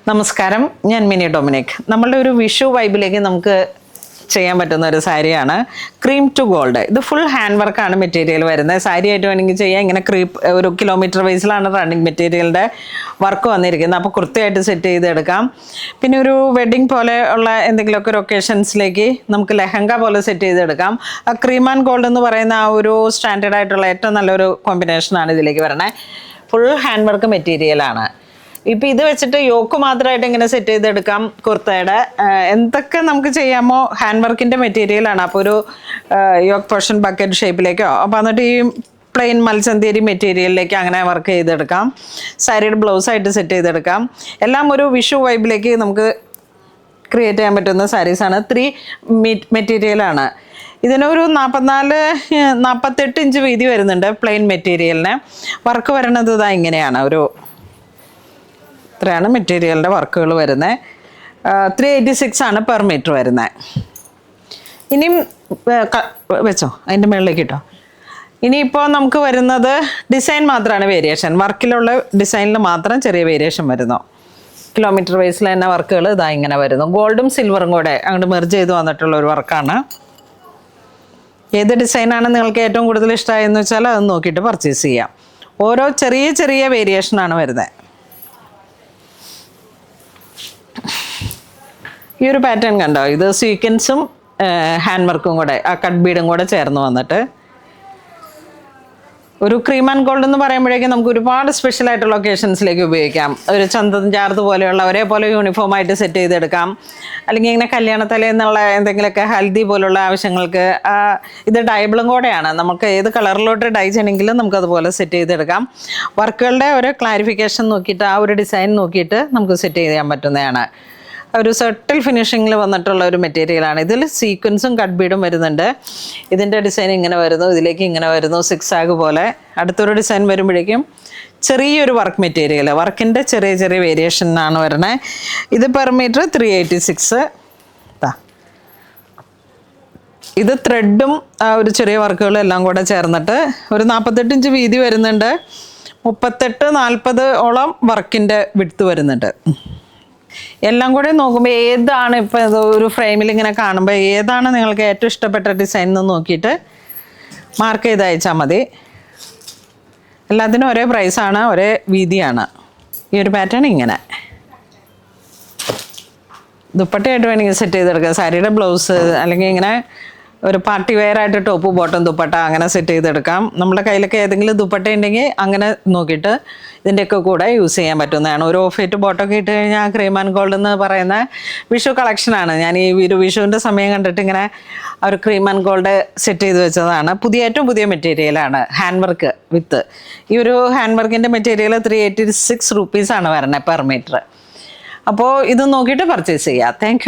നമസ്കാരം, ഞാൻ mini Dominic. നമ്മളുടെ ഒരു വിഷു വൈബിലേക്ക് നമുക്ക് ചെയ്യാൻ പറ്റുന്ന ഒരു സാരിയാണ് ക്രീം ടു ഗോൾഡ്. ഇത് ഫുൾ ഹാൻഡ് വർക്കാണ് മെറ്റീരിയൽ വരുന്നത്. സാരി ആയിട്ട് വേണമെങ്കിൽ ചെയ്യാം. ഇങ്ങനെ ഒരു കിലോമീറ്റർ വൈസിലാണ് റണ്ണിങ് മെറ്റീരിയലിൻ്റെ വർക്ക് വന്നിരിക്കുന്നത്. അപ്പോൾ കൃത്യമായിട്ട് സെറ്റ് ചെയ്തെടുക്കാം. പിന്നെ ഒരു വെഡ്ഡിങ് പോലെ ഉള്ള എന്തെങ്കിലുമൊക്കെ ഒരു ഒക്കേഷൻസിലേക്ക് നമുക്ക് ലെഹങ്ക പോലെ സെറ്റ് ചെയ്തെടുക്കാം. ക്രീം ആൻഡ് ഗോൾഡ് എന്ന് പറയുന്ന ആ ഒരു സ്റ്റാൻഡേർഡ് ആയിട്ടുള്ള ഏറ്റവും നല്ലൊരു കോമ്പിനേഷനാണ് ഇതിലേക്ക് വരണേ. ഫുൾ ഹാൻഡ് വർക്ക് മെറ്റീരിയലാണ്. ഇപ്പം ഇത് വെച്ചിട്ട് യോക്ക് മാത്രമായിട്ട് ഇങ്ങനെ സെറ്റ് ചെയ്തെടുക്കാം. കുർത്തയുടെ എന്തൊക്കെ നമുക്ക് ചെയ്യാമോ ഹാൻഡ് വർക്കിൻ്റെ മെറ്റീരിയലാണ്. അപ്പോൾ ഒരു യോക്ക് പോർഷൻ ബക്കറ്റ് ഷേപ്പിലേക്കോ അപ്പോൾ എന്നിട്ട് ഈ പ്ലെയിൻ മൽച്ചന്തേരി മെറ്റീരിയലിലേക്ക് അങ്ങനെ വർക്ക് ചെയ്തെടുക്കാം. സാരിയുടെ ബ്ലൗസായിട്ട് സെറ്റ് ചെയ്തെടുക്കാം. എല്ലാം ഒരു വിഷു വൈബിലേക്ക് നമുക്ക് ക്രിയേറ്റ് ചെയ്യാൻ പറ്റുന്ന സാരീസാണ്. 3 മെറ്റീരിയലാണ്. ഇതിനൊരു 44-48 ഇഞ്ച് വീതി വരുന്നുണ്ട് പ്ലെയിൻ മെറ്റീരിയലിന്. വർക്ക് വരണത് ഇതാ ഇങ്ങനെയാണ്. ഇത്രയാണ് മെറ്റീരിയലിൻ്റെ വർക്കുകൾ വരുന്നത്. 386 ആണ് പെർ മീറ്റർ വരുന്നത്. ഇനിയും വെച്ചോ, അതിൻ്റെ മുകളിലേക്ക് ഇട്ടോ. ഇനിയിപ്പോൾ നമുക്ക് വരുന്നത് ഡിസൈൻ മാത്രമാണ് വേരിയേഷൻ. വർക്കിലുള്ള ഡിസൈനിൽ മാത്രം ചെറിയ വേരിയേഷൻ വരുന്നു. കിലോമീറ്റർ വൈസിൽ തന്നെ വർക്കുകൾ ഇതാ ഇങ്ങനെ വരുന്നു. ഗോൾഡും സിൽവറും കൂടെ അങ്ങോട്ട് മെർജ് ചെയ്ത് വന്നിട്ടുള്ള ഒരു വർക്കാണ്. ഏത് ഡിസൈനാണ് നിങ്ങൾക്ക് ഏറ്റവും കൂടുതൽ ഇഷ്ടമായെന്ന് വെച്ചാൽ അത് നോക്കിയിട്ട് പർച്ചേസ് ചെയ്യാം. ഓരോ ചെറിയ ചെറിയ വേരിയേഷനാണ് വരുന്നത്. ഈ ഒരു പാറ്റേൺ കണ്ടോ? ഇത് സ്വീക്വൻസും ഹാൻഡ് വർക്കും കൂടെ ആ കട്ട് ബീഡും കൂടെ ചേർന്ന് വന്നിട്ട് ഒരു ക്രീം ആൻഡ് ഗോൾഡ് എന്ന് പറയുമ്പോഴേക്കും നമുക്ക് ഒരുപാട് സ്പെഷ്യൽ ആയിട്ടുള്ള ഒക്കേഷൻസിലേക്ക് ഉപയോഗിക്കാം. ഒരു ചന്തം ചാർത്ത് പോലെയുള്ള ഒരേപോലെ യൂണിഫോമായിട്ട് സെറ്റ് ചെയ്തെടുക്കാം. അല്ലെങ്കിൽ ഇങ്ങനെ കല്യാണത്തലേന്നുള്ള എന്തെങ്കിലുമൊക്കെ ഹൽദി പോലുള്ള ആവശ്യങ്ങൾക്ക്. ഇത് ഡൈബിളും കൂടെയാണ്. നമുക്ക് ഏത് കളറിലോട്ട് ഡൈ ചെയ്യണമെങ്കിലും നമുക്കതുപോലെ സെറ്റ് ചെയ്തെടുക്കാം. വർക്കുകളുടെ ഒരു ക്ലാരിഫിക്കേഷൻ നോക്കിയിട്ട് ആ ഒരു ഡിസൈൻ നോക്കിയിട്ട് നമുക്ക് സെറ്റ് ചെയ്യാൻ പറ്റുന്നതാണ്. ഒരു സെട്ടിൽ ഫിനിഷിങ്ങിൽ വന്നിട്ടുള്ള ഒരു മെറ്റീരിയലാണ്. ഇതിൽ സീക്വൻസും കട്ട് ബീഡും വരുന്നുണ്ട്. ഇതിൻ്റെ ഡിസൈൻ ഇങ്ങനെ വരുന്നു, ഇതിലേക്ക് ഇങ്ങനെ വരുന്നു, സിക്സാഗ് പോലെ. അടുത്തൊരു ഡിസൈൻ വരുമ്പോഴേക്കും ചെറിയൊരു വർക്ക് മെറ്റീരിയൽ, വർക്കിൻ്റെ ചെറിയ ചെറിയ വേരിയേഷനാണ് വരുന്നത്. ഇത് പെർ മീറ്റർ 386. ഇത് ത്രെഡും ഒരു ചെറിയ വർക്കുകളും എല്ലാം കൂടെ ചേർന്നിട്ട് ഒരു 48 ഇഞ്ച് വീതി വരുന്നുണ്ട്. 38-40 വർക്കിൻ്റെ വിഡ്ത്ത് വരുന്നുണ്ട്. എല്ലാം കൂടെ നോക്കുമ്പോൾ ഏതാണ് ഇപ്പം ഒരു ഫ്രെയിമിൽ ഇങ്ങനെ കാണുമ്പോൾ ഏതാണ് നിങ്ങൾക്ക് ഏറ്റവും ഇഷ്ടപ്പെട്ട ഡിസൈൻ എന്ന് നോക്കിയിട്ട് മാർക്ക് ചെയ്ത് അയച്ചാൽ മതി. എല്ലാത്തിനും ഒരേ പ്രൈസാണ്, ഒരേ വീതിയാണ്. ഈ ഒരു പാറ്റേൺ ഇങ്ങനെ ദുപ്പട്ടയായിട്ട് വേണമെങ്കിൽ സെറ്റ് ചെയ്തെടുക്കുക. സാരിയുടെ ബ്ലൗസ് അല്ലെങ്കിൽ ഇങ്ങനെ ഒരു പാർട്ടി വെയർ ആയിട്ട് ടോപ്പ് ബോട്ടം ദുപ്പട്ട അങ്ങനെ സെറ്റ് ചെയ്തെടുക്കാം. നമ്മുടെ കയ്യിലൊക്കെ ഏതെങ്കിലും ദുപ്പട്ട ഉണ്ടെങ്കിൽ അങ്ങനെ നോക്കിയിട്ട് ഇതിൻ്റെയൊക്കെ കൂടെ യൂസ് ചെയ്യാൻ പറ്റുന്നതാണ്. ഒരു ഓഫ് വൈറ്റ് ബോട്ടമൊക്കെ ഇട്ട് കഴിഞ്ഞാൽ ക്രീം ആൻഡ് ഗോൾഡ് എന്ന് പറയുന്ന വിഷു കളക്ഷനാണ്. ഞാൻ ഈ വിഷുവിൻ്റെ സമയം കണ്ടിട്ട് ഇങ്ങനെ ഒരു ക്രീം ആൻഡ് ഗോൾഡ് സെറ്റ് ചെയ്ത് വെച്ചതാണ്. ഏറ്റവും പുതിയ മെറ്റീരിയലാണ് ഹാൻഡ് വർക്ക് വിത്ത്. ഈ ഒരു ഹാൻഡ് വർക്കിൻ്റെ മെറ്റീരിയൽ 386 റുപ്പീസാണ് വരണത് പെർ മീറ്റർ. അപ്പോൾ ഇത് നോക്കിയിട്ട് പർച്ചേസ് ചെയ്യുക. താങ്ക്